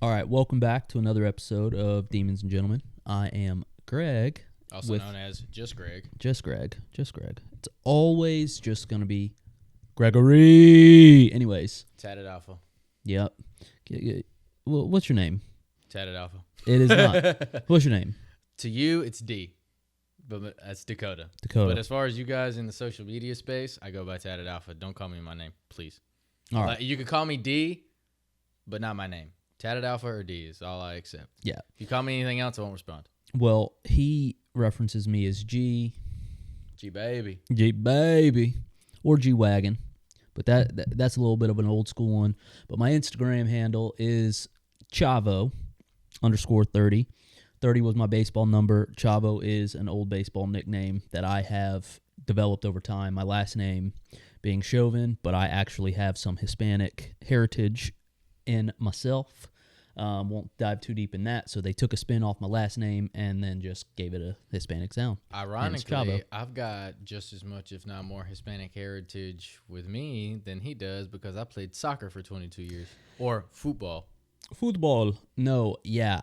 All right, welcome back to another episode of Demons and Gentlemen. I am Greg. Also known as Just Greg. Just Greg. It's always just going to be Gregory. Anyways. TattedAlpha. Yep. Well, what's your name? TattedAlpha. It is not. What's your name? To you, it's D. But that's Dakota. But as far as you guys in the social media space, I go by TattedAlpha. Don't call me my name, please. All right. You can call me D, but not my name. TattedAlpha or D is all I accept. Yeah. If you call me anything else, I won't respond. Well, he references me as G. G-baby. G-baby. Or G-wagon. But that's a little bit of an old school one. But my Instagram handle is Chavo_30. 30 was my baseball number. Chavo is an old baseball nickname that I have developed over time. My last name being Chauvin, but I actually have some Hispanic heritage in myself. Won't dive too deep in that. So they took a spin off my last name and then just gave it a Hispanic sound. Ironically, I've got just as much, if not more, Hispanic heritage with me than he does because I played soccer for 22 years. Or football. Football. No, yeah.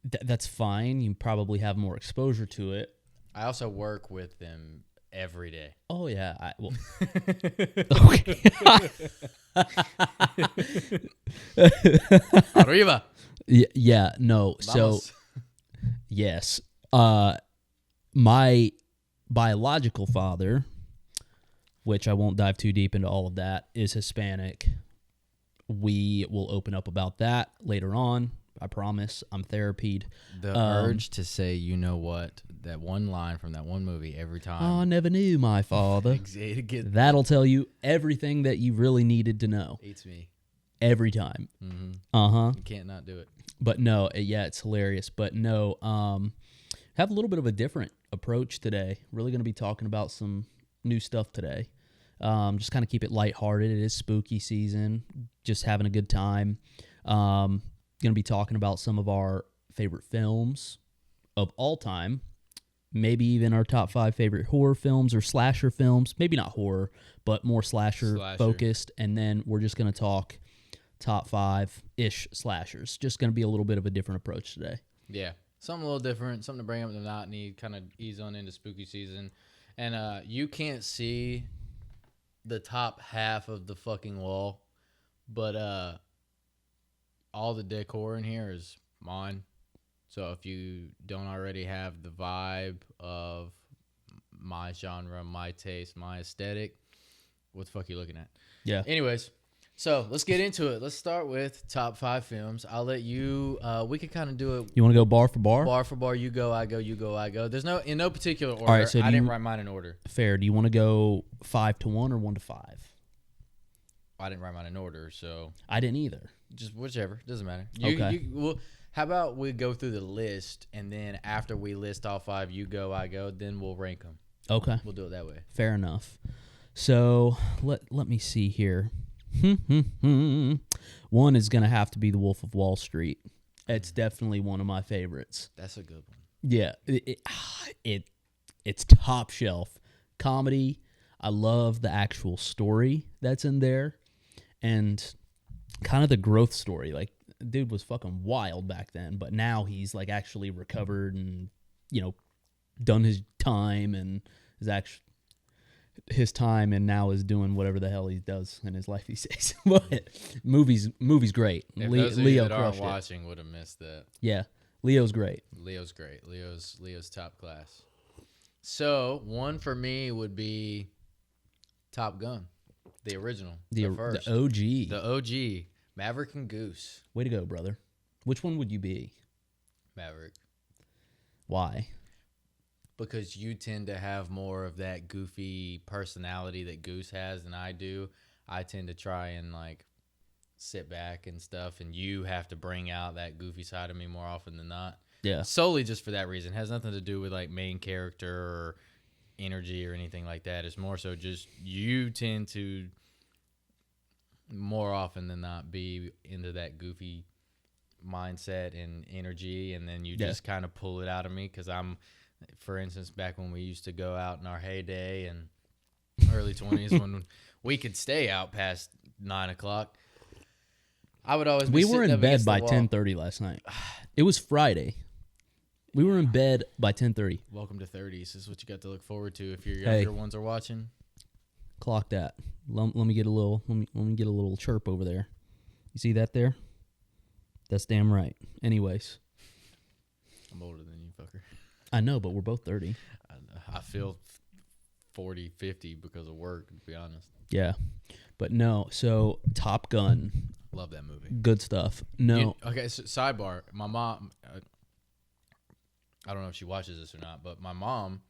That's fine. You probably have more exposure to it. I also work with them every day. Oh, yeah. Okay. Arriba. Yeah, no. Vamos. So, yes. My biological father, which I won't dive too deep into all of that, is Hispanic. We will open up about that later on. I promise. I'm therapied. The urge to say, you know what, that one line from that one movie every time. I never knew my father. That'll tell you everything that you really needed to know. Eats me. Every time. Mm-hmm. Uh-huh. You can't not do it. But no, yeah, it's hilarious. But no, have a little bit of a different approach today. Really going to be talking about some new stuff today. Just kind of keep it lighthearted. It is spooky season. Just having a good time. Going to be talking about some of our favorite films of all time. Maybe even our top 5 favorite horror films or slasher films. Maybe not horror, but more slasher focused. And then we're just going to talk top 5-ish slashers. Just going to be a little bit of a different approach today. Yeah. Something a little different. Something to bring up the monotony, kind of ease on into spooky season. And you can't see the top half of the fucking wall, but all the decor in here is mine. So if you don't already have the vibe of my genre, my taste, my aesthetic, what the fuck are you looking at? Yeah. Anyways, so let's get into it. Let's start with top 5 films. I'll let you, we can kind of do it. You want to go bar for bar? Bar for bar, you go, I go, you go, I go. There's in no particular order. All right, so I didn't write mine in order. Fair. Do you want to go 5 to 1 or 1 to 5? I didn't write mine in order, so. I didn't either. Just whichever. Doesn't matter. Okay. How about we go through the list, and then after we list all 5, you go, I go, then we'll rank them. Okay. We'll do it that way. Fair enough. So let me see here. One is going to have to be The Wolf of Wall Street. It's definitely one of my favorites. That's a good one. Yeah. It's top shelf. Comedy. I love the actual story that's in there. And kind of the growth story. Like, dude was fucking wild back then, but now he's like actually recovered and, done his time and is actually his time and now is doing whatever the hell he does in his life these days. But movie's great. If those of you that aren't watching would have missed that. Yeah. Leo's great. Leo's great. Leo's top class. So one for me would be Top Gun. The original. The first. The OG. The OG. Maverick and Goose. Way to go, brother. Which one would you be? Maverick. Why? Because you tend to have more of that goofy personality that Goose has than I do. I tend to try and sit back and stuff, and you have to bring out that goofy side of me more often than not. Yeah. Solely just for that reason. It has nothing to do with main character or energy or anything like that. It's more so just you tend to more often than not be into that goofy mindset and energy, and then you just kind of pull it out of me because I'm, for instance, back when we used to go out in our heyday and early 20s when we could stay out past 9 o'clock, I would always be We were sitting in up bed against the by wall. 10:30 last night. It was Friday. We were in bed by 10:30. Welcome to 30s. This is what you got to look forward to if your Hey. younger ones are watching. Clock that. Let me get a little. Let me get a little chirp over there. You see that there? That's damn right. Anyways, I'm older than you, fucker. I know, but we're both 30. I feel 40, 50 because of work, to be honest. Yeah, but no. So Top Gun, Love that movie. good stuff. No, Okay, so sidebar. My mom, I don't know if she watches this or not, but my mom,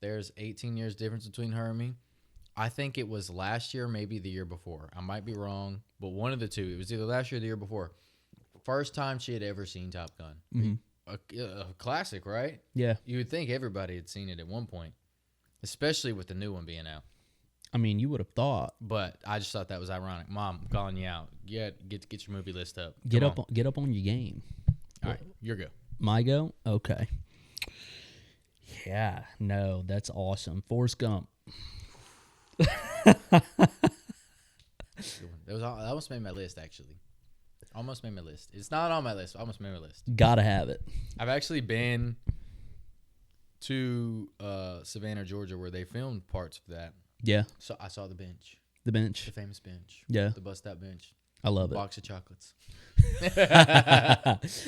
there's 18 years difference between her and me. I think it was last year, maybe the year before. I might be wrong, but one of the two. It was either last year or the year before. First time she had ever seen Top Gun. Mm-hmm. A classic, right? Yeah. You would think everybody had seen it at one point, especially with the new one being out. I mean, you would have thought. But I just thought that was ironic. Mom, I'm calling you out. Get your movie list up. Get up on your game. All right, you're good. My go? Okay. Yeah, no, that's awesome. Forrest Gump. That almost made my list, actually. Almost made my list. It's not on my list. Almost made my list. Gotta have it. I've actually been to Savannah, Georgia, where they filmed parts of that. Yeah, So I saw the bench, the bench. the famous bench. Yeah. The bust out bench. I love it. Box of chocolates.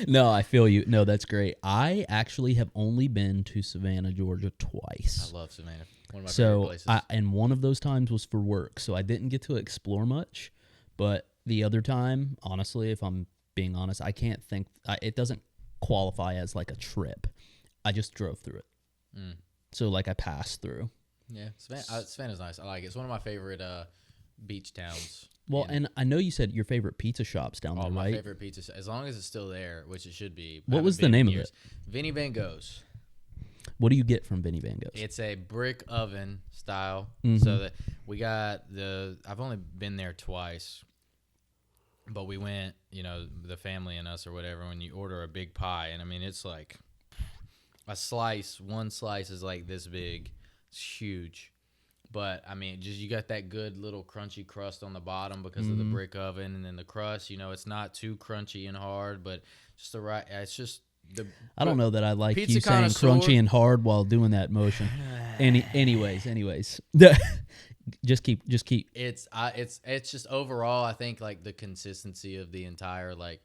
No, I feel you. No, that's great. I actually have only been to Savannah, Georgia twice. I love Savannah. One of my favorite places. And one of those times was for work, so I didn't get to explore much. But the other time, honestly, if I'm being honest, I can't think. It doesn't qualify as like a trip. I just drove through it. So like I passed through. Yeah, Savannah's nice. I like it. It's one of my favorite beach towns. Well, and I know you said your favorite pizza shop's down there, my right? favorite pizza, as long as it's still there, which it should be. What was the name of it? Vinny Van Gogh's. What do you get from Vinny Van Gogh's? It's a brick oven style. Mm-hmm. So that we got I've only been there twice, but we went, the family and us or whatever, when you order a big pie. And I mean, it's like one slice is like this big. It's huge. But I mean, just you got that good little crunchy crust on the bottom because of the brick oven, and then the crust, it's not too crunchy and hard, but just the right. It's just I don't know that I like pizza you saying connoisseur. crunchy and hard while doing that motion. Anyways, just keep. It's just overall, I think like the consistency of the entire like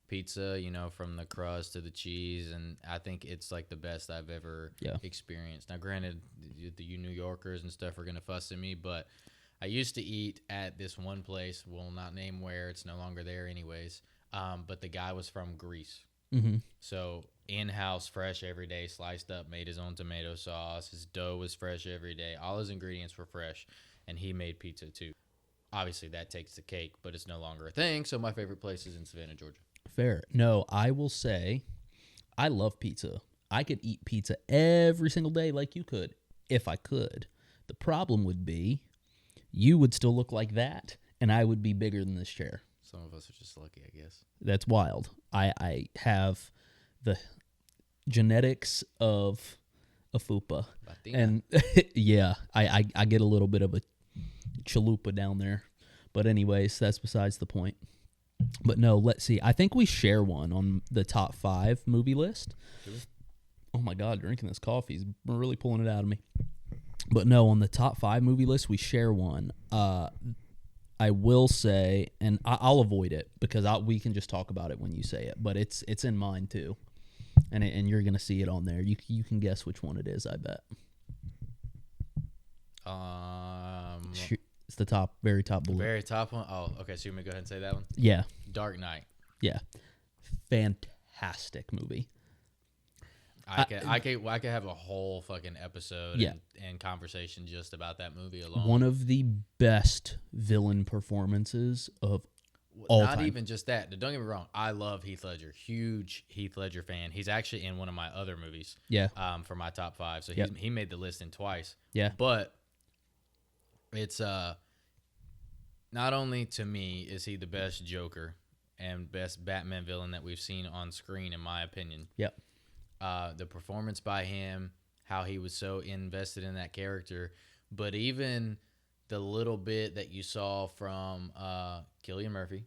pizza, from the crust to the cheese, and I think it's like the best I've ever experienced. Now, granted, you New Yorkers and stuff are gonna fuss at me, but I used to eat at this one place. We'll not name where. It's no longer there, anyways. But the guy was from Greece, so in-house, fresh every day, sliced up, made his own tomato sauce. His dough was fresh every day. All his ingredients were fresh, and he made pizza too. Obviously, that takes the cake, but it's no longer a thing. So my favorite place is in Savannah, Georgia. Fair. No, I will say I love pizza. I could eat pizza every single day like you could, if I could. The problem would be you would still look like that, and I would be bigger than this chair. Some of us are just lucky, I guess. That's wild. I have the genetics of a fupa. Latina. And yeah, I get a little bit of a chalupa down there. But anyways, that's besides the point. But no, let's see. I think we share one on the top 5 movie list. Oh my God, drinking this coffee is really pulling it out of me. But no, on the top 5 movie list, we share one. I will say, and I'll avoid it because we can just talk about it when you say it. But it's in mine too, and you're gonna see it on there. You can guess which one it is. I bet. It's the very top blue. Very top one? Oh, okay. So you want me to go ahead and say that one? Yeah. Dark Knight. Yeah. Fantastic movie. I could have a whole fucking episode and conversation just about that movie alone. One of the best villain performances of all time. Not even just that. Don't get me wrong. I love Heath Ledger. Huge Heath Ledger fan. He's actually in one of my other movies. Yeah. For my top 5. So he made the list in twice. Yeah. But it's not only to me is he the best Joker and best Batman villain that we've seen on screen, in my opinion. Yep. The performance by him, how he was so invested in that character, but even the little bit that you saw from Cillian Murphy,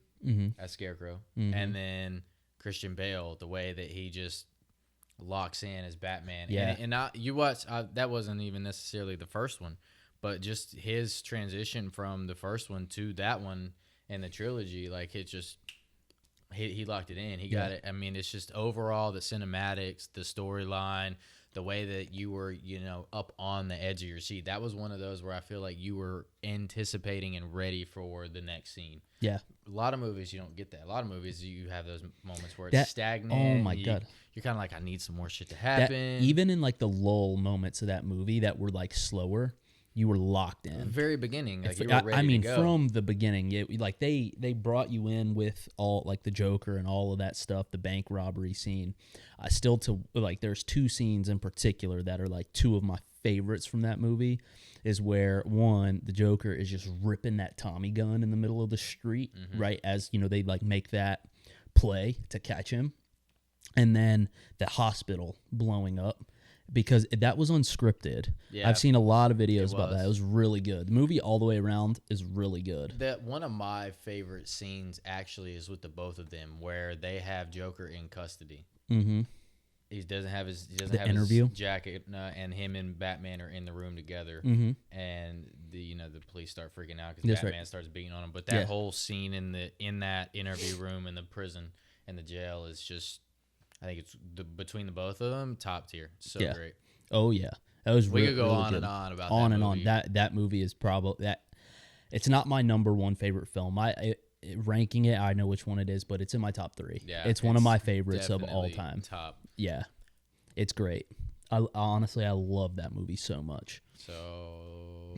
as Scarecrow, Mm-hmm. and then Christian Bale, the way that he just locks in as Batman. Yeah. You watch that wasn't even necessarily the first one, but just his transition from the first one to that one in the trilogy, like it just he locked it in. He got it. I mean, it's just overall the cinematics, the storyline, the way that you were, up on the edge of your seat. That was one of those where I feel like you were anticipating and ready for the next scene. Yeah. A lot of movies you don't get that. A lot of movies you have those moments where it's stagnant. Oh my God. You're kind of like, I need some more shit to happen. Even in like the lull moments of that movie that were like slower, you were locked in. The very beginning, like you were ready to go. From the beginning, like they brought you in with all like the Joker and all of that stuff, the bank robbery scene. There's two scenes in particular that are like two of my favorites from that movie. Is where one, the Joker is just ripping that Tommy gun in the middle of the street, right as they like make that play to catch him, and then the hospital blowing up. Because that was unscripted. Yeah, I've seen a lot of videos about that. It was really good. The movie all the way around is really good. That one of my favorite scenes actually is with the both of them, where they have Joker in custody. Mm-hmm. He doesn't have his interview jacket, and him and Batman are in the room together. Mm-hmm. And the police start freaking out because Batman starts beating on him. But that whole scene in that interview room in the prison and the jail is just. I think it's between the both of them, top tier. So great. Oh yeah, that was. We could go really on good. and on about on that and movie. on. That movie is probably that. It's not my number one favorite film. Ranking it, I know which one it is, but it's in my top 3. Yeah, it's one of my favorites of all time. Top. Yeah, it's great. Honestly, I love that movie so much. So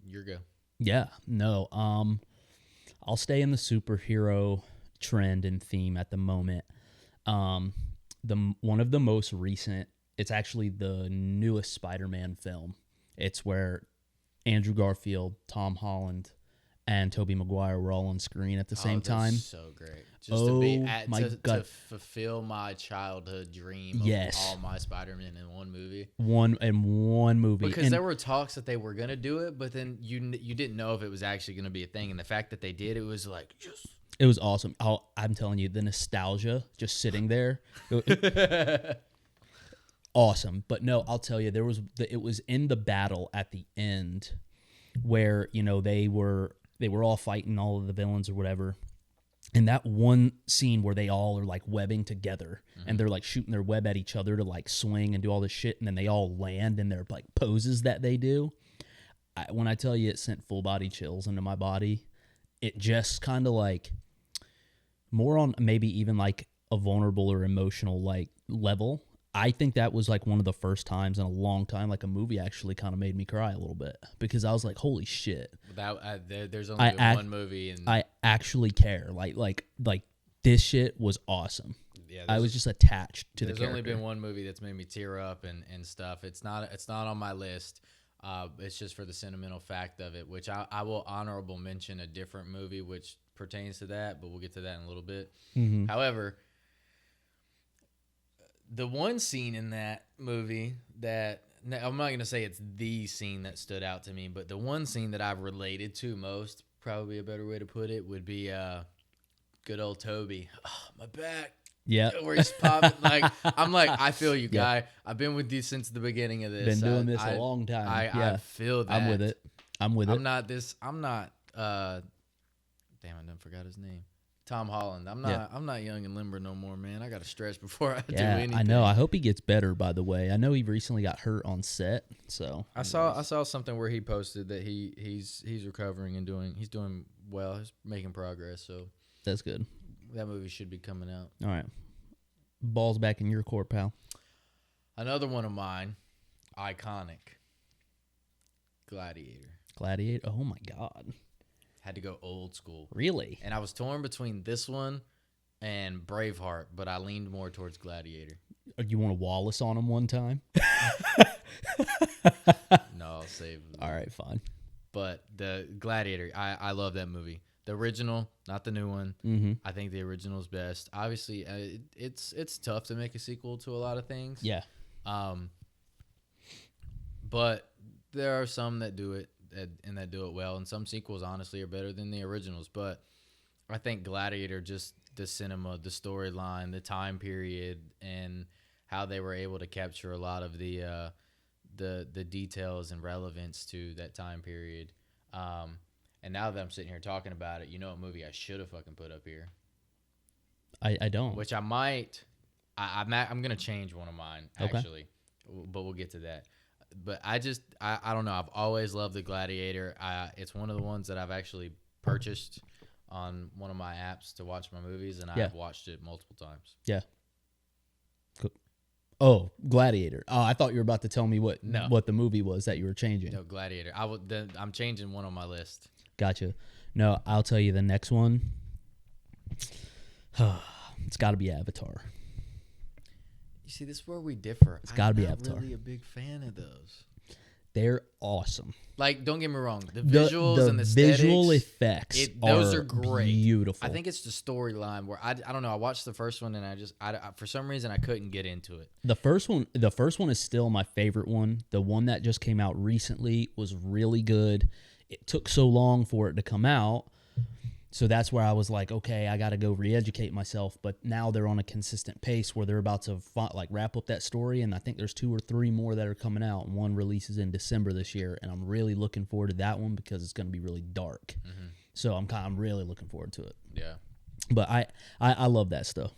you're good. Yeah. No. I'll stay in the superhero trend and theme at the moment. One of the most recent, it's actually the newest Spider-Man film. It's where Andrew Garfield, Tom Holland, and Tobey Maguire were all on screen at the same time. So great. Just to fulfill my childhood dream of all my Spider-Man in one movie. One movie. Because there were talks that they were going to do it, but then you didn't know if it was actually going to be a thing. And the fact that they did, it was like, just... It was awesome. I'm telling you, the nostalgia just sitting there. Awesome. But no, I'll tell you, it was in the battle at the end where, they were all fighting all of the villains or whatever. And that one scene where they all are like webbing together and they're like shooting their web at each other to like swing and do all this shit. And then they all land in their like poses that they do. When I tell you it sent full body chills into my body, it just kind of like more on maybe even like a vulnerable or emotional like level. I think that was like one of the first times in a long time like a movie actually kind of made me cry a little bit because I was like, holy shit. There's only been one movie and I actually care. Like this shit was awesome. Yeah, I was just attached to the character. There's only been one movie that's made me tear up and stuff. It's not on my list. It's just for the sentimental fact of it, which I will honorable mention a different movie which pertains to that, but we'll get to that in a little bit. Mm-hmm. However, the one scene in that movie that I'm not going to say it's the scene that stood out to me, but the one scene that I've related to most, probably a better way to put it, would be good old Toby. Oh, my back. Yeah. Where he's popping. I'm like, I feel you, guy. I've been with you since the beginning of this. Been doing this a long time. I feel that. I'm with it. I'm not, damn, I done forgot his name. Tom Holland. I'm not young and limber no more, man. I got to stretch before I do anything. I know. I hope he gets better, by the way. I know he recently got hurt on set, so. I saw something where he posted that he's recovering and he's doing well. He's making progress, so. That's good. That movie should be coming out. All right. Ball's back in your court, pal. Another one of mine, iconic. Gladiator. Oh, my God. Had to go old school. Really? And I was torn between this one and Braveheart, but I leaned more towards Gladiator. You want to Wallace on him one time? No, I'll save it. All right, fine. But the Gladiator, I love that movie. The original, not the new one. Mm-hmm. I think the original is best. Obviously, it's tough to make a sequel to a lot of things. Yeah. But there are some that do it and that do it well, and some sequels honestly are better than the originals. But I think Gladiator, just the cinema, the storyline, the time period, and how they were able to capture a lot of the details and relevance to that time period. And now that I'm sitting here talking about it, you know what movie I should have fucking put up here? I don't. Which I might. I'm gonna change one of mine actually, but we'll get to that. But I don't know. I've always loved the Gladiator. It's one of the ones that I've actually purchased on one of my apps to watch my movies, and I've watched it multiple times. Yeah. Cool. Oh, Gladiator. Oh, I thought you were about to tell me what the movie was that you were changing. No, Gladiator. I'm changing one on my list. Gotcha. No, I'll tell you the next one. It's got to be Avatar. You see, this is where we differ. It's got to be Avatar. I'm not really a big fan of those. They're awesome. Like, don't get me wrong. The visuals and the visual effects those are great. Beautiful. I think it's the storyline where I don't know. I watched the first one and I for some reason I couldn't get into it. The first one is still my favorite one. The one that just came out recently was really good. It took so long for it to come out. So that's where I was like, okay, I got to go re-educate myself. But now they're on a consistent pace where they're about to wrap up that story. And I think there's 2 or 3 more that are coming out. And one releases in December this year. And I'm really looking forward to that one because it's going to be really dark. Mm-hmm. So I'm really looking forward to it. Yeah. But I love that stuff.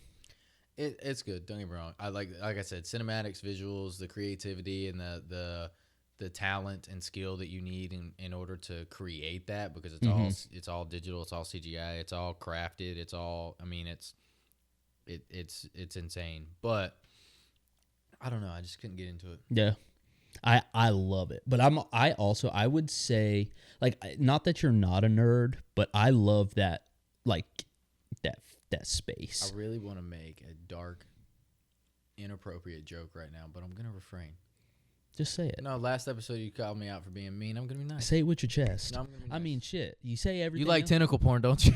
It's good. Don't get me wrong. I like I said, cinematics, visuals, the creativity, and the talent and skill that you need in order to create that, because it's all digital, it's all CGI, it's all crafted, it's all, I mean, it's insane. But I don't know, I just couldn't get into it. Yeah. I love it. But I would say, like, not that you're not a nerd, but I love that, like, that space. I really want to make a dark, inappropriate joke right now, but I'm going to refrain. Just say it. No, last episode you called me out for being mean. I'm going to be nice. Say it with your chest. No, I'm gonna be nice. I mean, shit. You say everything. You like else? tentacle porn, don't you?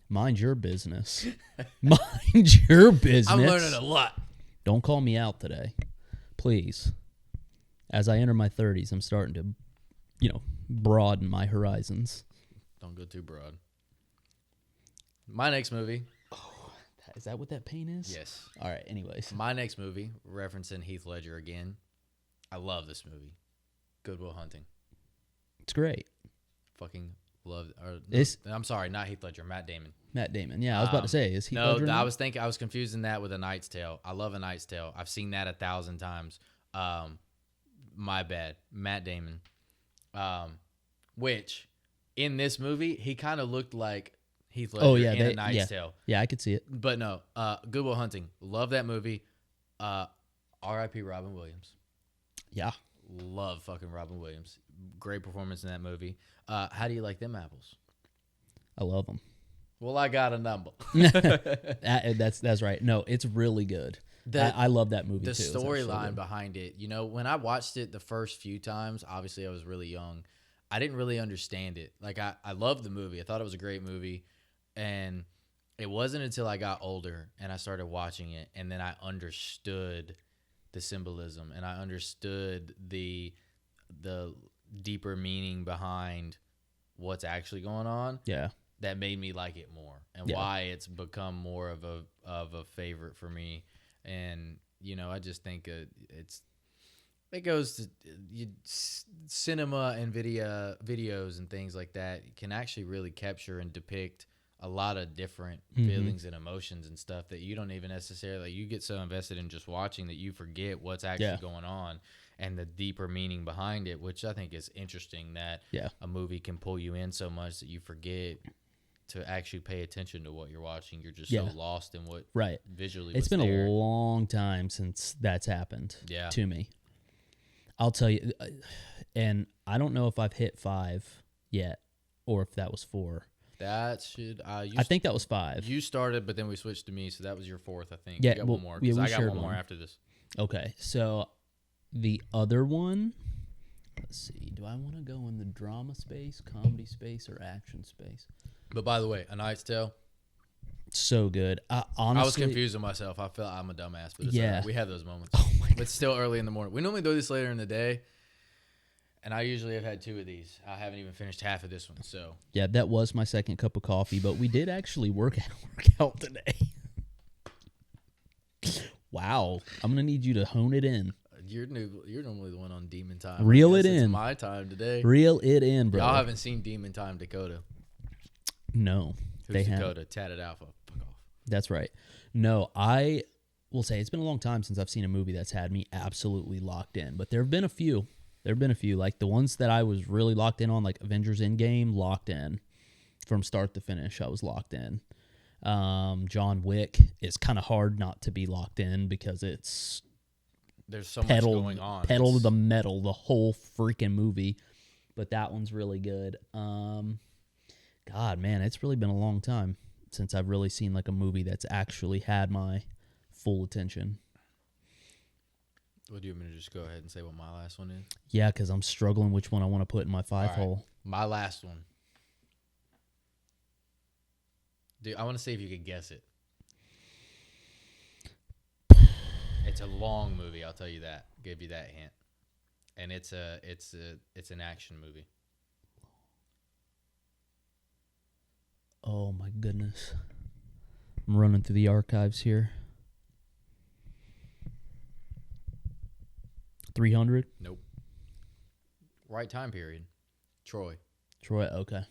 Mind your business. Mind your business. I'm learning a lot. Don't call me out today. Please. As I enter my 30s, I'm starting to, broaden my horizons. Don't go too broad. My next movie. Is that what that pain is? Yes. All right, anyways. My next movie, referencing Heath Ledger again. I love this movie. Good Will Hunting. It's great. Fucking love I'm sorry, not Heath Ledger, Matt Damon. Matt Damon. Yeah, I was about to say, is Heath Ledger? No, I was confusing that with A Knight's Tale. I love A Knight's Tale. I've seen that 1,000 times. My bad. Matt Damon. Which, in this movie, he kind of looked like Heath Ledger in A Knight's Tale. Yeah, I could see it. But no, Good Will Hunting. Love that movie. R.I.P. Robin Williams. Yeah. Love fucking Robin Williams. Great performance in that movie. How do you like them apples? I love them. Well, I got a number. That's right. No, it's really good. I love that movie too. The storyline behind it. When I watched it the first few times, obviously I was really young. I didn't really understand it. Like, I loved the movie. I thought it was a great movie. And it wasn't until I got older and I started watching it, and then I understood the symbolism, and I understood the deeper meaning behind what's actually going on. Yeah. That made me like it more, and why it's become more of a favorite for me. And I just think it goes to cinema and videos and things like that can actually really capture and depict a lot of different feelings and emotions and stuff that you don't even necessarily, you get so invested in just watching that you forget what's actually going on and the deeper meaning behind it, which I think is interesting that a movie can pull you in so much that you forget to actually pay attention to what you're watching. You're just so lost in what visually it's been a long time since that's happened to me. I'll tell you, and I don't know if I've hit 5 yet or if that was 4. That should. I think that was 5. You started, but then we switched to me, so that was your 4th, I think. Yeah, you got one more. I got one more after this. Okay, so the other one. Let's see. Do I want to go in the drama space, comedy space, or action space? But by the way, A Knight's Tale. So good. Honestly, I was confusing myself. I felt I'm a dumbass, but it's all right. We have those moments. Oh my God. But it's still early in the morning. We normally do this later in the day. And I usually have had 2 of these. I haven't even finished half of this one. So Yeah, that was my second cup of coffee, but we did actually work out today. Wow. I'm going to need you to hone it in. you're normally the one on Demon Time. Reel I guess it in. It's my time today. Reel it in, bro. Y'all haven't seen Demon Time Dakota. No. Who's Dakota? Tatted Alpha. Fuck off. That's right. No, I will say it's been a long time since I've seen a movie that's had me absolutely locked in, but there have been a few. Like the ones that I was really locked in on, like Avengers Endgame, locked in from start to finish. I was locked in. John Wick is kind of hard not to be locked in because there's so much going on. Pedal to the metal, the whole freaking movie. But that one's really good. God, man, it's really been a long time since I've really seen like a movie that's actually had my full attention. What do you want me to just go ahead and say what my last one is? Yeah, because I'm struggling which one I want to put in my 5-hole. My last one. Dude, I want to see if you could guess it. It's a long movie, I'll tell you that. Give you that hint. And it's an action movie. Oh my goodness. I'm running through the archives here. 300? Nope. Right time period. Troy. Okay.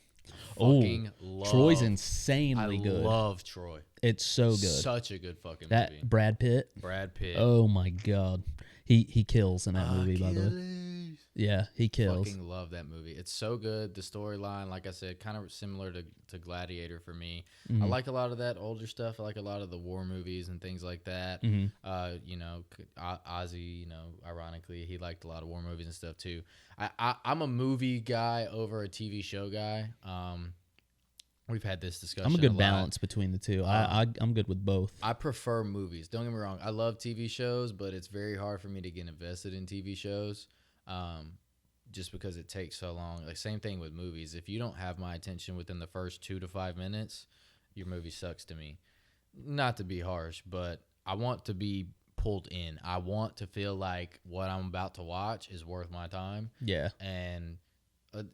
Love Troy's insanely good. I love Troy. It's so good. Such a good fucking that movie. Brad Pitt. Oh my God. He kills in that movie, by the way. Yeah, he kills. Fucking love that movie. It's so good. The storyline, like I said, kind of similar to Gladiator for me. Mm-hmm. I like a lot of that older stuff. I like a lot of the war movies and things like that. Mm-hmm. Ozzy, ironically, he liked a lot of war movies and stuff too. I'm a movie guy over a TV show guy. We've had this discussion. I'm a good balance between the two. I'm good with both. I prefer movies. Don't get me wrong. I love TV shows, but it's very hard for me to get invested in TV shows, just because it takes so long. Like same thing with movies. If you don't have my attention within the first 2 to 5 minutes, your movie sucks to me. Not to be harsh, but I want to be pulled in. I want to feel like what I'm about to watch is worth my time. Yeah. And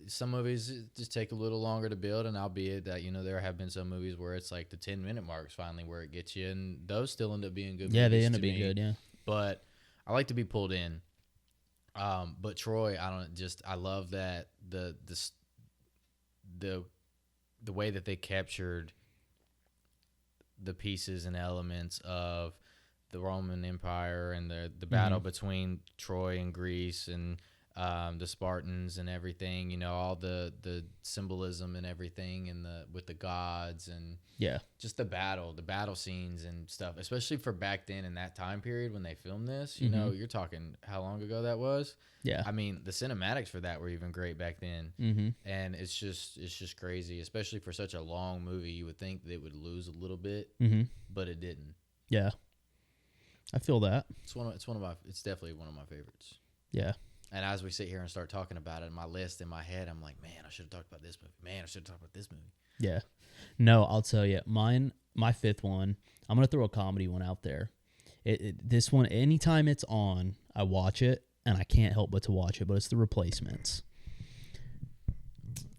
some movies just take a little longer to build, and albeit that there have been some movies where it's like the 10-minute marks finally where it gets you, and those still end up being good. Yeah, movies they end up to being me. good. Yeah, but I like to be pulled in. But Troy, I love that the way that they captured the pieces and elements of the Roman Empire and the battle between Troy and Greece and the Spartans and everything, all the symbolism and everything, and with the gods and just the battle scenes and stuff, especially for back then in that time period when they filmed this. You're talking how long ago that was. Yeah, I mean the cinematics for that were even great back then, and it's just crazy, especially for such a long movie. You would think that it would lose a little bit, but it didn't. Yeah, I feel that. It's definitely one of my favorites. Yeah. And as we sit here and start talking about it, my list in my head, I'm like, man, I should have talked about this movie. Man, I should have talked about this movie. Yeah. No, I'll tell you. My fifth one, I'm going to throw a comedy one out there. This one, anytime it's on, I watch it, and I can't help but to watch it, but it's The Replacements.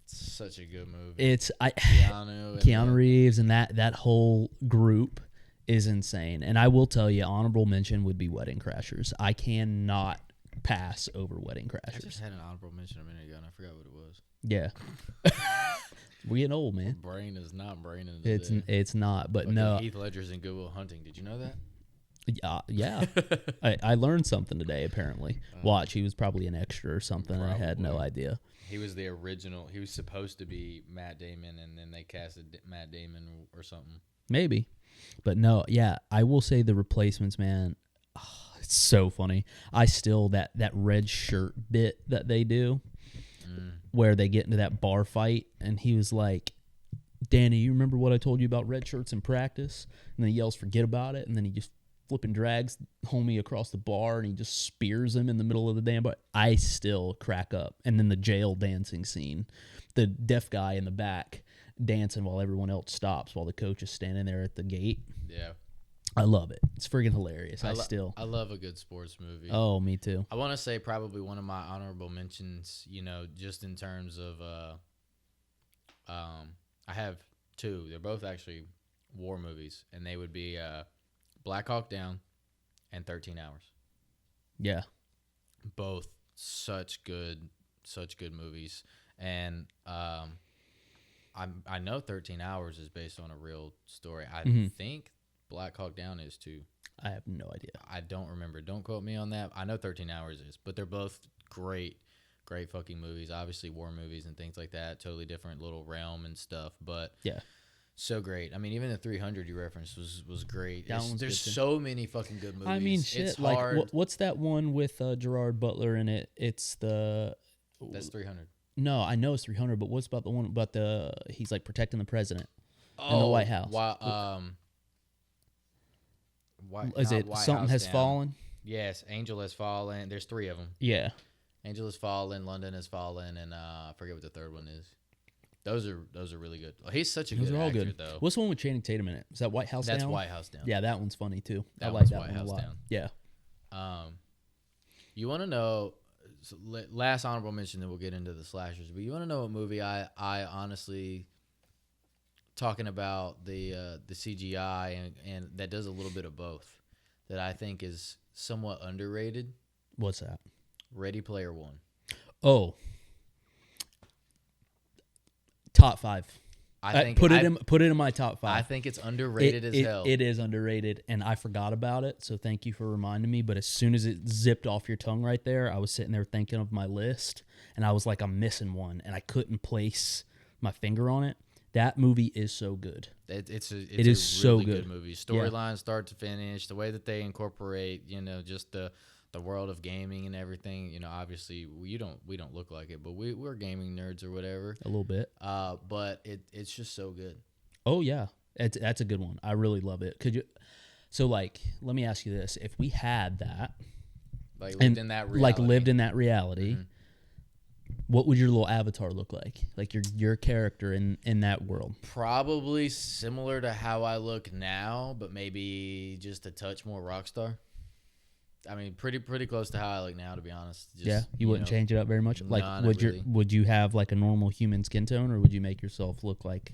It's such a good movie. It's Keanu Reeves and that whole group is insane. And I will tell you, honorable mention would be Wedding Crashers. I cannot pass over Wedding Crashers. I just had an honorable mention a minute ago, and I forgot what it was. Yeah. We're getting old, man. My brain is not braining today. It's not, but no. Heath Ledger's in Good Will Hunting. Did you know that? Yeah. I learned something today, apparently. Watch, he was probably an extra or something. I had no idea. He was the original. He was supposed to be Matt Damon, and then they casted Matt Damon or something. Maybe. But no, yeah, I will say The Replacements, man. Oh, it's so funny. I still, that red shirt bit that they do, where they get into that bar fight, and he was like, Danny, you remember what I told you about red shirts in practice? And then he yells, forget about it, and then he just flipping drags homie across the bar, and he just spears him in the middle of the damn bar. I still crack up. And then the jail dancing scene, the deaf guy in the back dancing while everyone else stops, while the coach is standing there at the gate. Yeah. I love it. It's friggin' hilarious. I love a good sports movie. Oh, me too. I want to say probably one of my honorable mentions, just in terms of, I have two. They're both actually war movies, and they would be Black Hawk Down and 13 Hours. Yeah. Both such good movies. And I know 13 Hours is based on a real story. I think Black Hawk Down is too. I have no idea. I don't remember. Don't quote me on that. I know 13 Hours is, but they're both great fucking movies. Obviously war movies and things like that. Totally different little realm and stuff, but yeah. So great. I mean, even the 300 you referenced was great. There's good so many fucking good movies. I mean, shit. It's like, hard. What's that one with Gerard Butler in it? It's the. That's 300. No, I know it's 300, but what's about the one about he's like protecting the president in the White House? Is it White Something House Has Down. Fallen? Yes, Angel Has Fallen. There's three of them. Yeah. Angel Has Fallen, London Has Fallen, and I forget what the third one is. Those are really good. He's such a good actor, though. What's the one with Channing Tatum in it? Is that White House Down? That's White House Down. Yeah, that one's funny too. I That like one's that White one House a lot. Down. Yeah. You want to know? So last honorable mention, then we'll get into the slashers. But you want to know what movie I honestly, talking about the CGI and that does a little bit of both, that I think is somewhat underrated. What's that? Ready Player One. Oh. Top 5. I think put it in my top 5. I think it's underrated as hell. It is underrated, and I forgot about it. So thank you for reminding me. But as soon as it zipped off your tongue right there, I was sitting there thinking of my list, and I was like, I'm missing one, and I couldn't place my finger on it. That movie is so good. It is really so good movie. Storyline, start to finish, the way that they incorporate, just the world of gaming and everything. Obviously we don't look like it, but we're gaming nerds or whatever. A little bit. But it's just so good. Oh yeah, that's a good one. I really love it. Could you? So let me ask you this: if we had that, lived in that reality, mm-hmm. What would your little avatar look like? Like your character in that world? Probably similar to how I look now, but maybe just a touch more rock star. I mean, pretty close to how I look now, to be honest. You wouldn't change it up very much. Really. Would you have like a normal human skin tone, or would you make yourself look like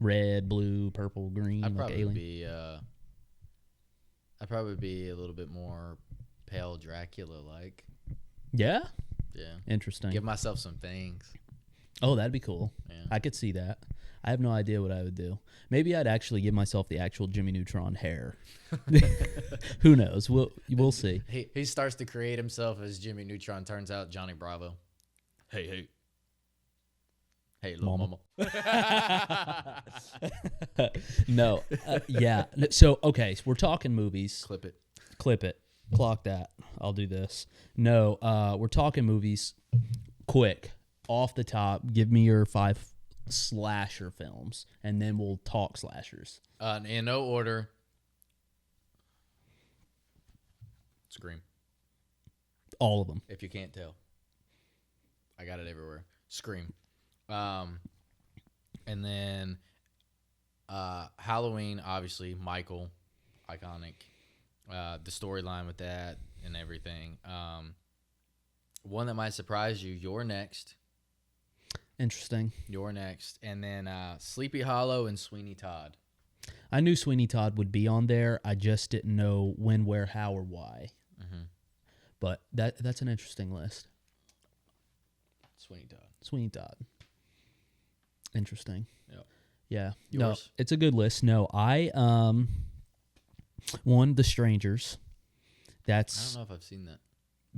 red, blue, purple, green, I'd like alien? I'd probably be a little bit more pale Dracula like. Yeah. Yeah. Interesting. Give myself some things. Oh, that'd be cool. Yeah. I could see that. I have no idea what I would do. Maybe I'd actually give myself the actual Jimmy Neutron hair. Who knows? We'll see. He starts to create himself as Jimmy Neutron. Turns out Johnny Bravo. Hey, little mama. No. Yeah. So, okay. So we're talking movies. Clip it. Clock that. I'll do this. No. We're talking movies. Quick. Off the top, give me your 5 slasher films, and then we'll talk slashers. In no order. Scream. All of them. If you can't tell. I got it everywhere. Scream. And then Halloween, obviously, Michael, iconic. The storyline with that and everything. One that might surprise you, You're Next. Interesting. You're Next. And then Sleepy Hollow and Sweeney Todd. I knew Sweeney Todd would be on there. I just didn't know when, where, how, or why. Mm-hmm. But that's an interesting list. Sweeney Todd. Interesting. Yep. Yeah. Yours? No, it's a good list. No, I one, The Strangers. I don't know if I've seen that.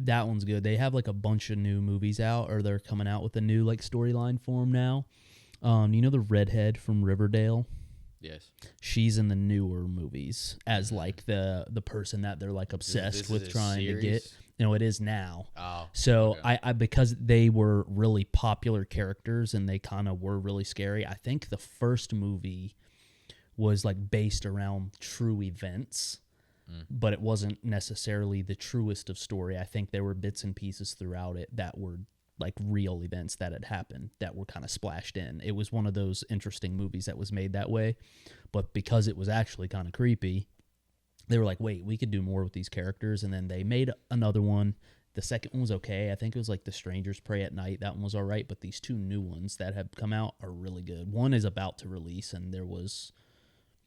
That one's good. They have like a bunch of new movies out, or they're coming out with a new like storyline for them now. You know the redhead from Riverdale? Yes. She's in the newer movies as like the person that they're like obsessed with trying to get. No, it is now. Oh. So okay. I because they were really popular characters and they kind of were really scary. I think the first movie was like based around true events. But it wasn't necessarily the truest of story. I think there were bits and pieces throughout it that were like real events that had happened that were kind of splashed in. It was one of those interesting movies that was made that way. But because it was actually kind of creepy, they were like, wait, we could do more with these characters. And then they made another one. The second one was okay. I think it was like The Strangers Prey at Night. That one was all right. But these 2 new ones that have come out are really good. One is about to release, and there was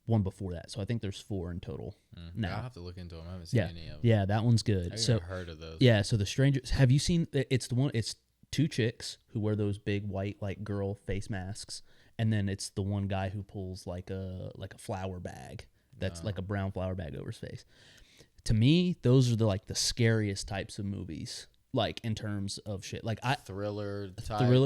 one before that. So I think there's 4 in total now. I'll have to look into them. I haven't seen any of them. Yeah, that one's good. I've never heard of those. Yeah, so The Strangers, have you seen, it's the one, it's 2 chicks who wear those big white like girl face masks, and then it's the one guy who pulls like a flour bag that's like a brown flour bag over his face. To me, those are the scariest types of movies, like in terms of shit. Like thriller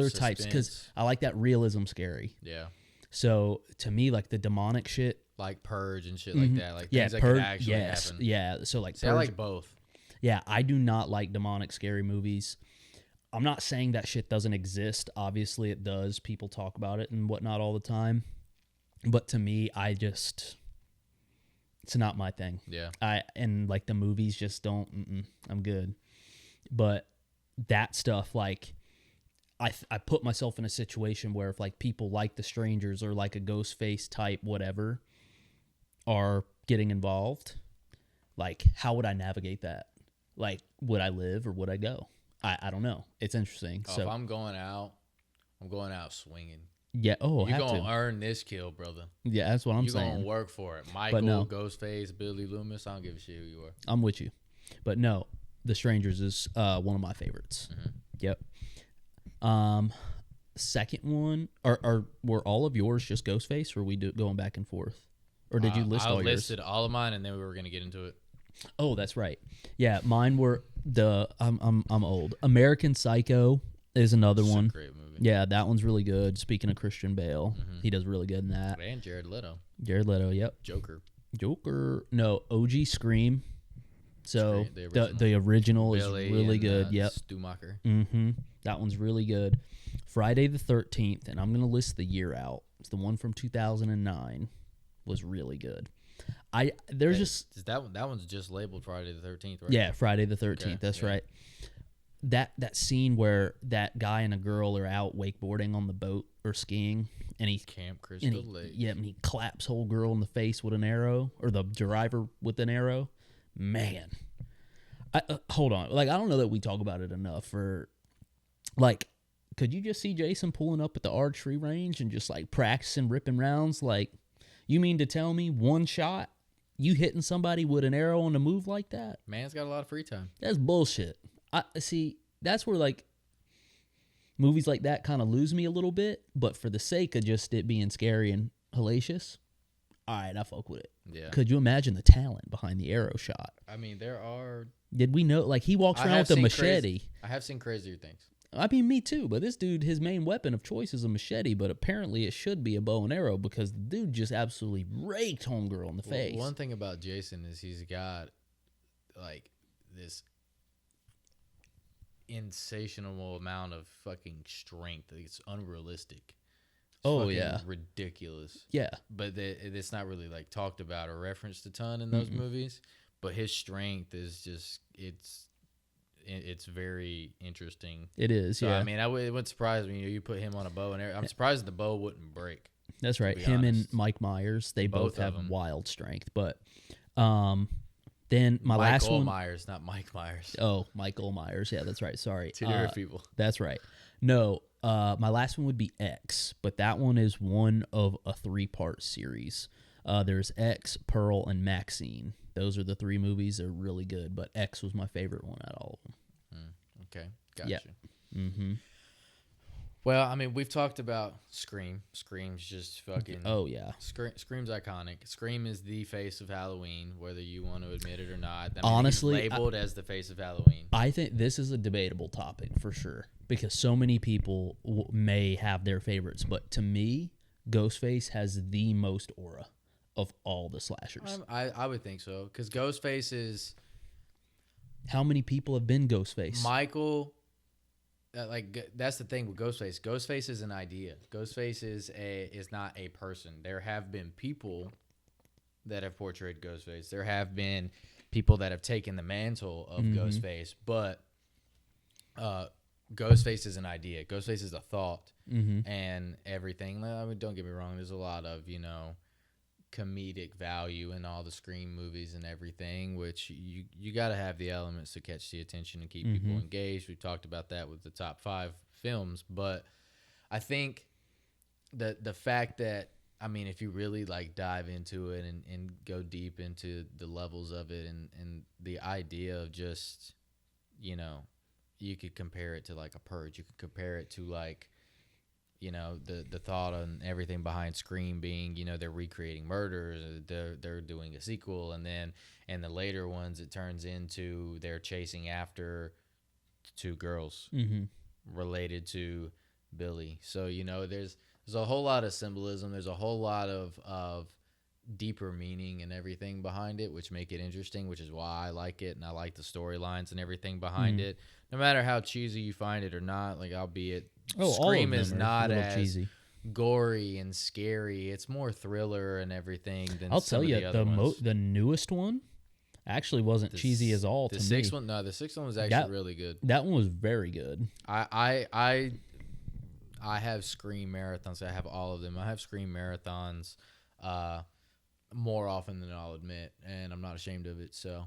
types, because I like that realism scary. Yeah. So to me, like the demonic shit, like Purge and shit like that, like yeah, things that Purge, could actually happen. Yeah, so like See, Purge, I like both. Yeah, I do not like demonic scary movies. I'm not saying that shit doesn't exist. Obviously, it does. People talk about it and whatnot all the time. But to me, it's not my thing. Yeah. And like the movies just don't. I'm good. But that stuff, like, I put myself in a situation where if like people like The Strangers or like a Ghostface type whatever are getting involved, like how would I navigate that? Like, would I live or would I go? I don't know. It's interesting. So if I'm going out swinging. Yeah. Oh, you're gonna earn this kill, brother. Yeah, that's what I'm saying. You're gonna work for it. Michael, Ghostface, Billy Loomis. I don't give a shit who you are. I'm with you, but no, The Strangers is one of my favorites. Yep. Second one, or were all of yours just Ghostface, or were we going back and forth, or did you list all yours? I listed all of mine, and then we were gonna get into it. Oh, that's right. Yeah, mine were I'm old. American Psycho is another one. Great movie. Yeah, that one's really good. Speaking of Christian Bale, he does really good in that. And Jared Leto. Yep. Joker. No, OG Scream. So the original Billy is really good. Yep. Stumacher. That one's really good. Friday the 13th, and I'm gonna list the year out. It's the one from 2009. Was really good. That one's just labeled Friday the 13th, right? Yeah, Friday the 13th. Okay, that's right. That scene where that guy and a girl are out wakeboarding on the boat or skiing, and Camp Crystal Lake. Yeah, and he claps whole girl in the face with an arrow, or the driver with an arrow. Man, hold on. Like, I don't know that we talk about it enough. For like, could you just see Jason pulling up at the archery range and just like practicing ripping rounds? Like, you mean to tell me one shot, you hitting somebody with an arrow on the move like that? Man's got a lot of free time. That's bullshit. I see. That's where like movies like that kind of lose me a little bit. But for the sake of just it being scary and hellacious, all right, I fuck with it. Yeah. Could you imagine the talent behind the arrow shot? I mean, there are. Did we know? Like, he walks around with a machete. I have seen crazier things. I mean, me too. But this dude, his main weapon of choice is a machete. But apparently, it should be a bow and arrow because the dude just absolutely raked homegirl in the face. One thing about Jason is he's got like this insatiable amount of fucking strength. It's unrealistic. It's ridiculous. Yeah, but it's not really like talked about or referenced a ton in those movies. But his strength is just it's very interesting. It is. So, yeah. I mean, it wouldn't surprise me. You put him on a bow and arrow. I'm surprised the bow wouldn't break. That's right. Him and Mike Myers, they both have wild strength. But then my last one, Myers, not Mike Myers. Oh, Michael Myers. Yeah, that's right. Sorry, two different people. That's right. No, my last one would be X, but that one is one of a 3-part series. There's X, Pearl, and Maxine. Those are the 3 movies. They're really good, but X was my favorite one out of all of them. Okay, gotcha. Yeah. Well, I mean, we've talked about Scream. Scream's just fucking... Oh, yeah. Scream's iconic. Scream is the face of Halloween, whether you want to admit it or not. I mean, honestly, he's labeled as the face of Halloween. I think this is a debatable topic for sure, because so many people may have their favorites, but to me, Ghostface has the most aura of all the slashers. I would think so, because Ghostface is... How many people have been Ghostface? Michael... that's the thing with Ghostface. Ghostface is an idea. Ghostface is not a person. There have been people that have portrayed Ghostface. There have been people that have taken the mantle of Ghostface, but Ghostface is an idea. Ghostface is a thought and everything. I mean, don't get me wrong. There's a lot of comedic value in all the Scream movies and everything, which you got to have the elements to catch the attention and keep people engaged. We talked about that with the top 5 films, but I think the fact that, I mean, if you really like dive into it and go deep into the levels of it and the idea of just, you know, you could compare it to like a Purge. You could compare it to like, you know, the thought on everything behind Scream being, you know, they're recreating murders, they're doing a sequel, and then in the later ones it turns into they're chasing after 2 girls related to Billy. So, you know, there's a whole lot of symbolism. There's a whole lot of deeper meaning and everything behind it, which make it interesting, which is why I like it, and I like the storylines and everything behind it. No matter how cheesy you find it or not, like, albeit Scream is not as cheesy, gory and scary. It's more thriller and everything than I'll tell you, the newest one actually wasn't cheesy at all to me. The sixth one was actually really good. That one was very good. I have Scream marathons. I have all of them. I have Scream marathons more often than I'll admit, and I'm not ashamed of it. So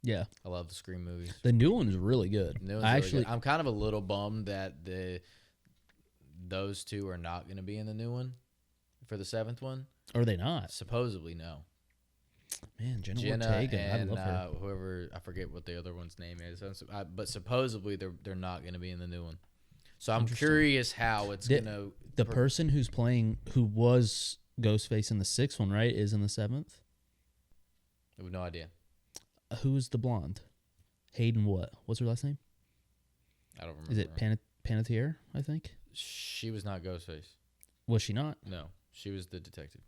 yeah, I love the Scream movies. The new one is really good. I'm kind of a little bummed that those 2 are not going to be in the new one for the 7th one. Are they not? Supposedly, no. Man, Jenna Ortega, and I love her. Whoever, I forget what the other one's name is, but supposedly they're not going to be in the new one. So I'm curious how it's going to. The person who was Ghostface in the 6th one, right, is in the 7th? I have no idea. Who's the blonde? Hayden what? What's her last name? I don't remember. Is it Panettiere, I think? She was not Ghostface. Was she not? No, she was the detective.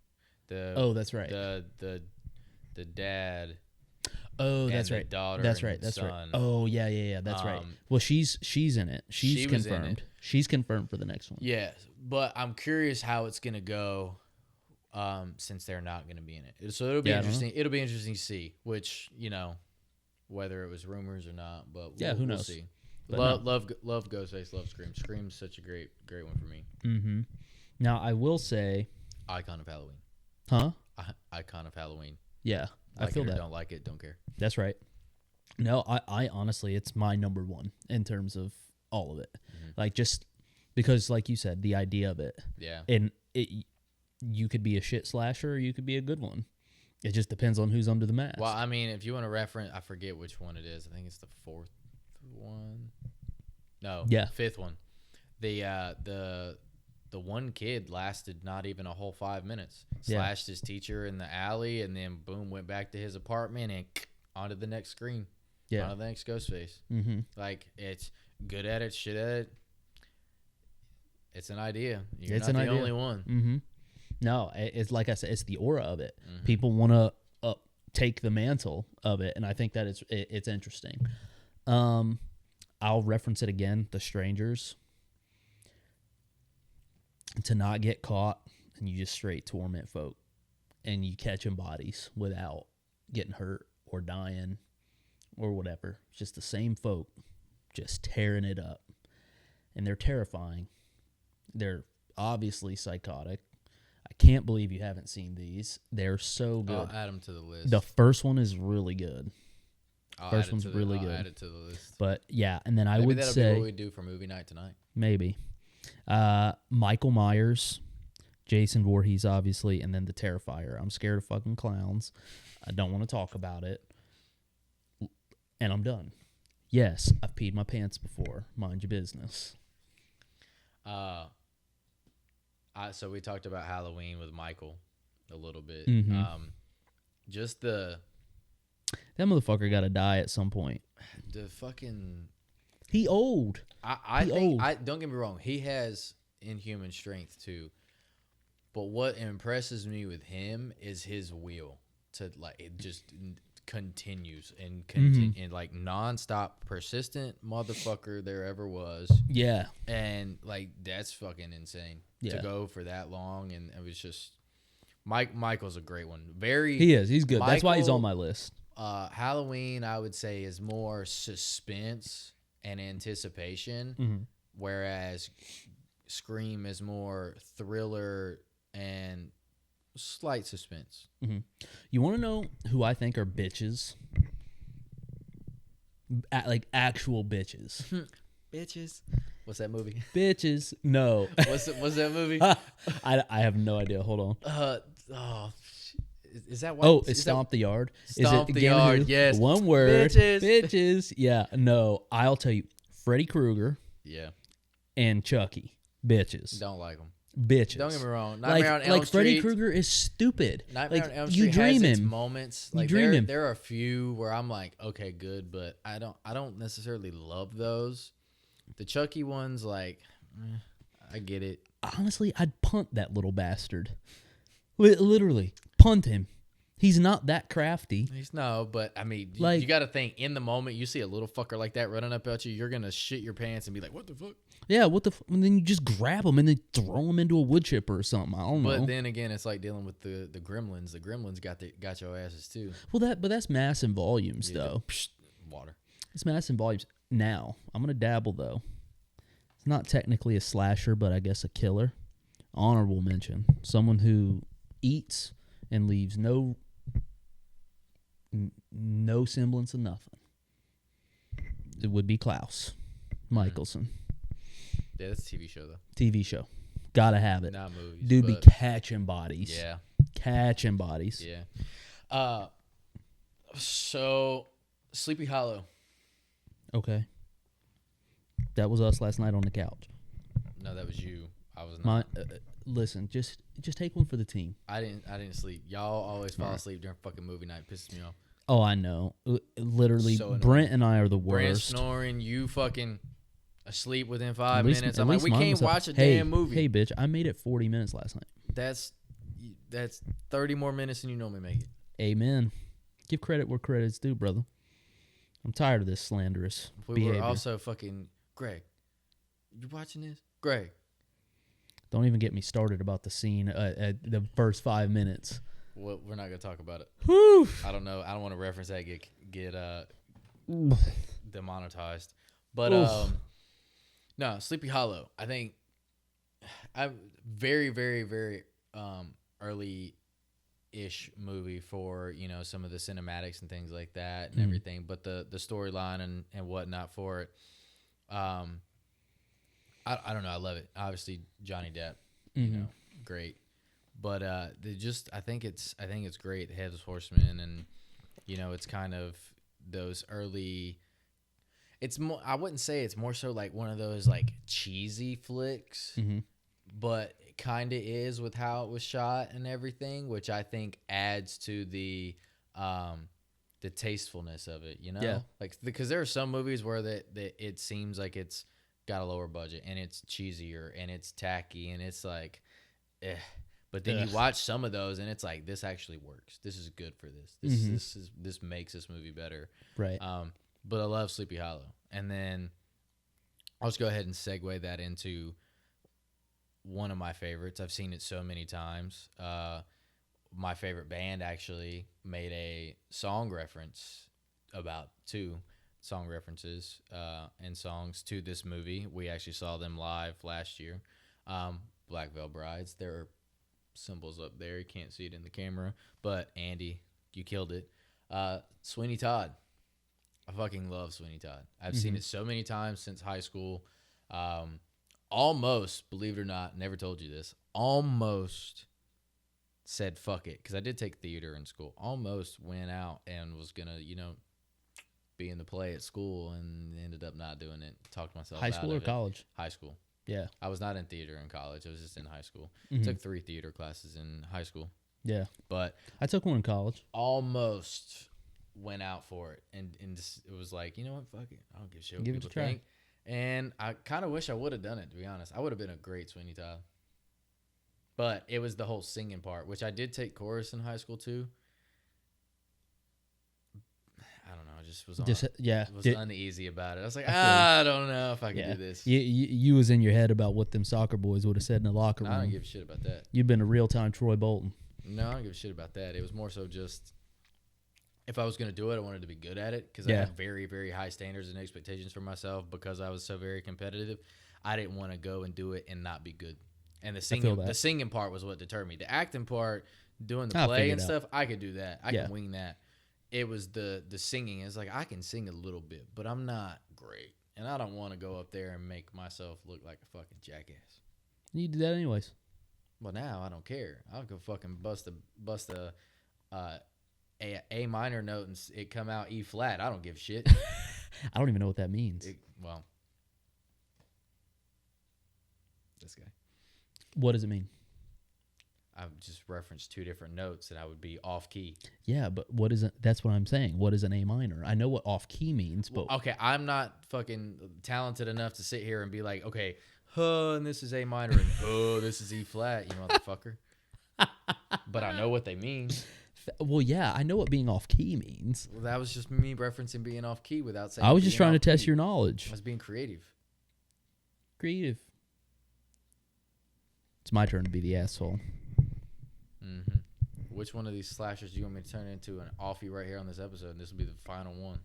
That's right. The dad. Oh, that's right. Daughter. That's right. That's son. right. Oh, yeah. That's right. Well, she's in it. She's confirmed. She's confirmed for the next one. Yeah, but I'm curious how it's gonna go, since they're not gonna be in it. So it'll be interesting. It'll be interesting to see, which, you know, whether it was rumors or not. But who knows? We'll see. Love Ghostface. Love Scream. Scream's such a great one for me. Mm-hmm. Now I will say, icon of Halloween. Huh? Icon of Halloween. Yeah, like I feel it or that. Don't like it. Don't care. That's right. No, I honestly, it's my number one in terms of all of it. Like, just because, like you said, the idea of it. Yeah. And you could be a shit slasher, or you could be a good one. It just depends on who's under the mask. Well, I mean, if you want to reference, I forget which one it is. I think it's the 4th one. No. Yeah. 5th one. The one kid lasted not even a whole 5 minutes. Slashed his teacher in the alley, and then boom, went back to his apartment and onto the next screen. Yeah. Onto the next Ghostface. Mm-hmm. Like, it's good at it, shit at it. It's an idea. You're not the only one. Mm-hmm. No, it's like I said, it's the aura of it. Mm-hmm. People want to take the mantle of it, and I think that it's interesting. I'll reference it again, The Strangers. To not get caught, and you just straight torment folk, and you catching bodies without getting hurt or dying or whatever. It's just the same folk just tearing it up, and they're terrifying. They're obviously psychotic. I can't believe you haven't seen these. They're so good. I'll add them to the list. The first one is really good. First one's really good. I'll add it to the list. But yeah, and then maybe would that'll say be what we do for movie night tonight. Maybe. Michael Myers, Jason Voorhees, obviously, and then The Terrifier. I'm scared of fucking clowns. I don't want to talk about it. And I'm done. Yes, I've peed my pants before. Mind your business. So we talked about Halloween with Michael a little bit. Mm-hmm. Just that motherfucker got to die at some point. The fucking... He old. I think don't get me wrong. He has inhuman strength too. But what impresses me with him is his will to, like, it just continues and and like nonstop persistent motherfucker there ever was. Yeah. And like that's fucking insane to go for that long. And it was just Michael's a great one. He is. He's good. That's why he's on my list. Halloween, I would say, is more suspense and anticipation, whereas Scream is more thriller and slight suspense. Mm-hmm. You want to know who I think are bitches? Like actual bitches. Bitches. What's that movie? Bitches. No. What's that movie? I have no idea. Hold on. Oh, is that why? Oh, it's Stomp the Yard. Stomp is it the Yard? Yes. One word. Bitches. Bitches. Yeah. No. I'll tell you. Freddy Krueger Yeah. and Chucky. Bitches. Don't like them. Bitches. Don't get me wrong. Nightmare on Elm like Freddy Street. Krueger is stupid. Nightmare like, on Elm you Street dream has its him. moments. You Like dream him. there are a few where I'm like, okay, good, but I don't necessarily love those. The Chucky ones, like, I get it. Honestly, I'd punt that little bastard. Literally, punt him. He's not that crafty. He's no, but I mean, Like- you got to think in the moment you see a little fucker like that running up at you, you're gonna shit your pants and be like, "What the fuck?" Yeah, what the? And then you just grab him and then throw him into a wood chipper or something. I don't know. But then again, it's like dealing with the gremlins. The gremlins got your asses too. Well, that's mass in volumes Yeah, though. Water. It's mass in volumes. Now I'm gonna dabble though. It's not technically a slasher, but I guess a killer. Honorable mention: someone who eats and leaves no semblance of nothing. It would be Klaus Michelson. Yeah, that's a TV show though. TV show. Gotta have it. Not movies. Dude be but catching bodies. yeah, Catching bodies. yeah. So Sleepy Hollow. Okay. That was us last night on the couch. No, that was you. I was not. Listen, just take one for the team. I didn't sleep. Y'all always fall asleep during fucking movie night. Pisses me off. Oh, I know. Literally, So annoying. Brent and I are the Brand worst. snoring, you fucking asleep within At 5 least- minutes. at I'm like, least we mine can't was up. watch a Hey, damn movie. Hey, bitch, I made it 40 minutes last night. That's 30 more minutes than you normally make it. Amen. Give credit where credit's due, brother. I'm tired of this slanderous We behavior. were also fucking Greg. You watching this, Greg? Don't even get me started about the scene at the first 5 minutes. Well, we're not gonna talk about it. Whew. I don't know. I don't want to reference that. Get demonetized. But Oof. no, Sleepy Hollow. I think I'm very, very, very early-ish movie for some of the cinematics and things like that and everything. But the storyline and whatnot for it. I don't know. I love it. Obviously, Johnny Depp, great. But I think it's great. Headless Horseman, and it's kind of those early. It's more. I wouldn't say it's more so like one of those like cheesy flicks, but it kind of is with how it was shot and everything, which I think adds to the tastefulness of it. Yeah. Like because there are some movies where that it seems like it's got a lower budget and it's cheesier and it's tacky and it's like, But then you watch some of those and it's like, this actually works. This is good for this. This makes this movie better. Right. But I love Sleepy Hollow. And then I'll just go ahead and segue that into one of my favorites. I've seen it so many times. My favorite band actually made a song reference, about 2 song references and songs to this movie. We actually saw them live last year. Black Veil Brides. There are symbols up there. You can't see it in the camera. But Andy, you killed it. Sweeney Todd. I fucking love Sweeney Todd. I've seen it so many times since high school. Almost, believe it or not, never told you this, almost said fuck it, because I did take theater in school. Almost went out and was going to, be in the play at school and ended up not doing it. Talked myself out of it. High school or college? High school. Yeah. I was not in theater in college. I was just in high school. Took 3 theater classes in high school. Yeah. But I took one in college. almost went out for it. And just, it was like, you know what? Fuck it. I don't give a shit what Give it people a try. think. And I kind of wish I would have done it, to be honest. I would have been a great Sweeney Todd. But it was the whole singing part, which I did take chorus in high school too. I don't know. I just was uneasy about it. I was like, I don't know if I can do this. You was in your head about what them soccer boys would have said in the locker room. I don't give a shit about that. You've been a real-time Troy Bolton. No, I don't give a shit about that. It was more so just, if I was going to do it, I wanted to be good at it, because I had very, very high standards and expectations for myself because I was so very competitive. I didn't want to go and do it and not be good. And the singing part was what deterred me. The acting part Doing the I'll play figure and it out. stuff, I could do that. I Yeah. can wing that. It was the singing. It's like I can sing a little bit, but I'm not great, and I don't want to go up there and make myself look like a fucking jackass. You do that anyways. Well, now I don't care. I'll go fucking bust a minor note and it come out E flat. I don't give a shit. I don't even know what that means. Well, this guy. What does it mean? I've just referenced two different notes that I would be off key. Yeah, but what is it? That's what I'm saying. What is an A minor? I know what off key means, but Okay, I'm not fucking talented enough to sit here and be like, okay, and this is A minor, and this is E flat, you motherfucker. But I know what they mean. well, yeah, I know what being off key means. Well, that was just me referencing being off key without saying. I was just being trying to off test key. your knowledge. I was being creative. Creative. It's my turn to be the asshole. Mm-hmm. Which one of these slashers do you want me to turn into an offie right here on this episode? And this will be the final one.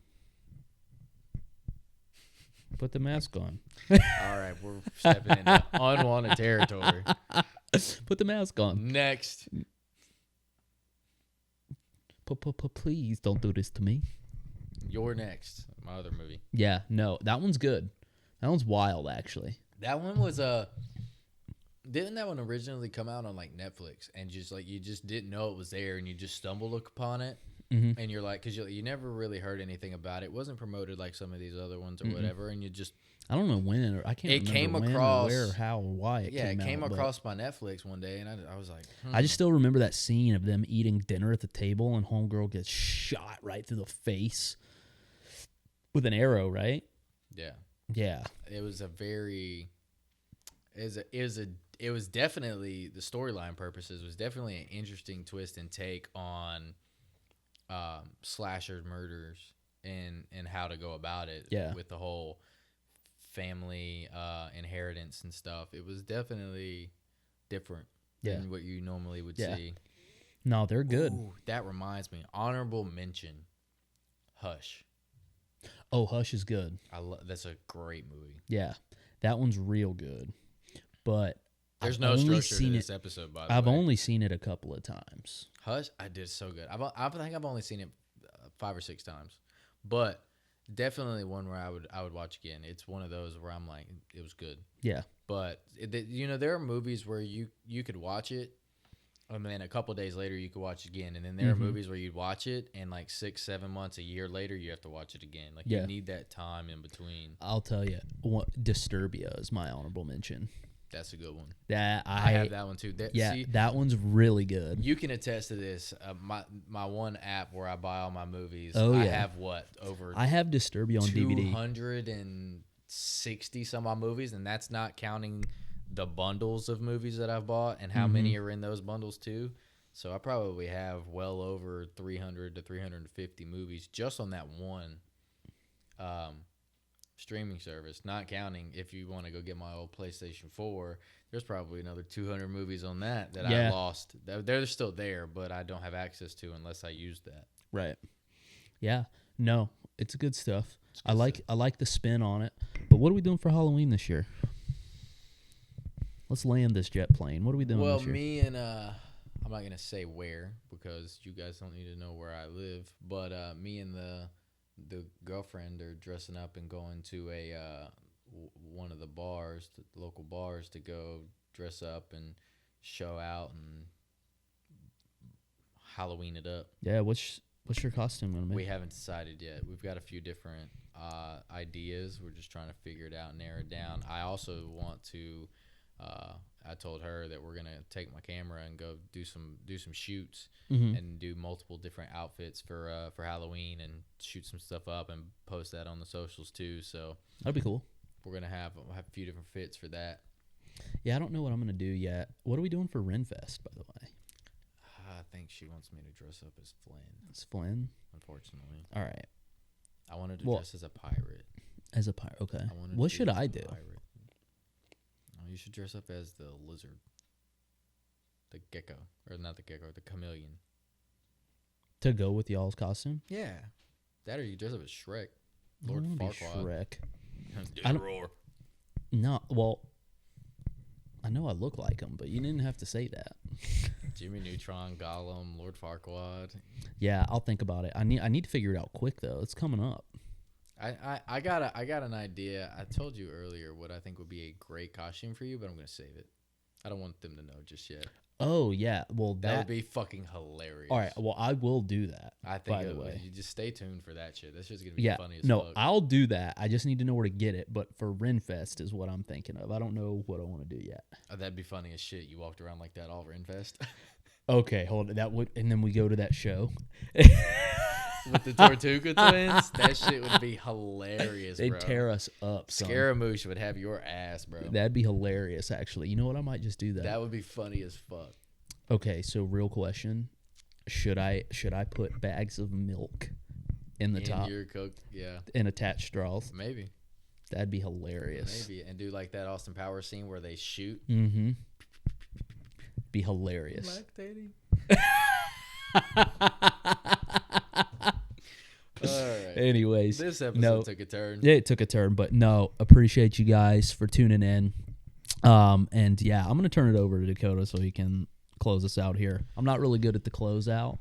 Put the mask on. All right, we're stepping into unwanted territory. Put the mask on. Next. Please don't do this to me. You're next. My other movie. Yeah, no, that one's good. That one's wild, actually. That one was didn't that one originally come out on like Netflix and just like you just didn't know it was there and you just stumbled upon it and you're like because you never really heard anything about it. It wasn't promoted like some of these other ones or whatever, and you just I don't know when or I can't It remember came when across- or where or how or why it came out, but across my Netflix one day and I was like I just still remember that scene of them eating dinner at the table and homegirl gets shot right through the face with an arrow, right? Yeah. It was a very it was definitely the storyline purposes was definitely an interesting twist and take on slasher murders and how to go about it with the whole family inheritance and stuff. It was definitely different than what you normally would see. No, they're good. Ooh, that reminds me, honorable mention, Hush. Oh, Hush is good. That's a great movie. Yeah, that one's real good. But there's I've no only structure to seen this it, episode, by the I've way. only seen it a couple of times. Hush, I did so good. I think I've only seen it 5 or 6 times, but definitely one where I would watch again. It's one of those where I'm like, it was good. Yeah. But there are movies where you could watch it, and then a couple days later you could watch it again, and then there are movies where you'd watch it, and like 6, 7 months, a year later you have to watch it again. Like you need that time in between. I'll tell you, Disturbia is my honorable mention. That's a good one. That I have that one too. That one's really good. You can attest to this. My one app where I buy all my movies. Oh, I yeah. have over I have Disturbia on DVD. 260 some odd movies, and that's not counting the bundles of movies that I've bought and how many are in those bundles too. So I probably have well over 300 to 350 movies just on that one streaming service, not counting if you want to go get my old PlayStation 4. There's probably another 200 movies on that I lost. They're still there, but I don't have access to unless I use that. Right. Yeah. No, it's good stuff. I like the spin on it. But what are we doing for Halloween this year? Let's land this jet plane. What are we doing Well, this year? me and I'm not gonna say where because you guys don't need to know where I live. But me and the girlfriend are dressing up and going to one of the bars, the local bars, to go dress up and show out and Halloween it up. Yeah. What's your costume gonna be? We haven't decided yet. We've got a few different ideas. We're just trying to figure it out, narrow it down. I also want to. I told her that we're gonna take my camera and go do some shoots and do multiple different outfits for Halloween and shoot some stuff up and post that on the socials too. So That'd be cool. we're gonna have a few different fits for that. Yeah, I don't know what I'm gonna do yet. What are we doing for Renfest, by the way? I think she wants me to dress up as Flynn. It's Flynn. Unfortunately, All right. I wanted to dress as a pirate. As a pirate. Okay. I wanted What to should be I a do? pirate. Oh, you should dress up as the lizard, the gecko, or not the gecko, the chameleon. To go with y'all's costume? Yeah, that or you dress up as Shrek, I Lord don't wanna be Farquaad. Shrek. Do I the don't- roar. No, well, I know I look like him, but you didn't have to say that. Jimmy Neutron, Gollum, Lord Farquaad. Yeah, I'll think about it. I need to figure it out quick though. It's coming up. I got an idea. I told you earlier what I think would be a great costume for you, but I'm gonna save it. I don't want them to know just yet. Oh yeah, well That would be fucking hilarious. all right. Well, I will do that. I think. By the way, you just stay tuned for that shit. That shit's gonna be funny as no, fuck. I'll do that. I just need to know where to get it. But for Renfest is what I'm thinking of. I don't know what I want to do yet. Oh, that'd be funny as shit. You walked around like that all Renfest. Okay, hold it. That would, and then we go to that show With the Tortuga twins, that shit would be hilarious, They'd bro. tear us up. Son. Scaramouche would have your ass, bro. That'd be hilarious. Actually, you know what? I might just do that. That would be funny as fuck. Okay, so real question: should I put bags of milk in the top Your Coke, yeah, and attach straws? maybe, That'd be hilarious. maybe, and do like that Austin Powers scene where they shoot. Mm-hmm. Be hilarious. Lactating. All right. Anyways, This episode took a turn. Yeah, it took a turn, but no, appreciate you guys for tuning in. And yeah, I'm gonna turn it over to Dakota so he can close us out here. I'm not really good at the closeout,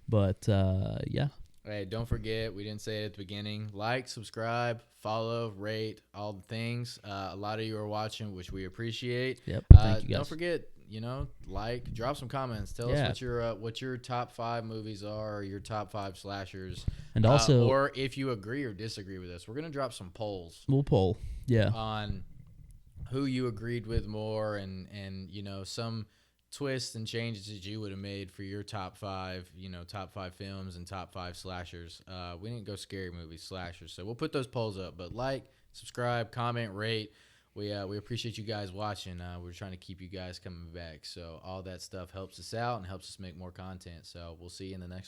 but yeah. Hey, don't forget, we didn't say it at the beginning. Like, subscribe, follow, rate, all the things. A lot of you are watching, which we appreciate. Yep. Thank you guys. Don't forget, drop some comments. Tell us what your top 5 movies are, or your top 5 slashers. And also, or if you agree or disagree with us, we're gonna drop some polls. We'll poll. Yeah. On who you agreed with more, and some twists and changes that you would have made for your top 5, top 5 films and top 5 slashers. We didn't go scary movies, slashers. So we'll put those polls up. But like, subscribe, comment, rate. We appreciate you guys watching. We're trying to keep you guys coming back. So all that stuff helps us out and helps us make more content. So we'll see you in the next one.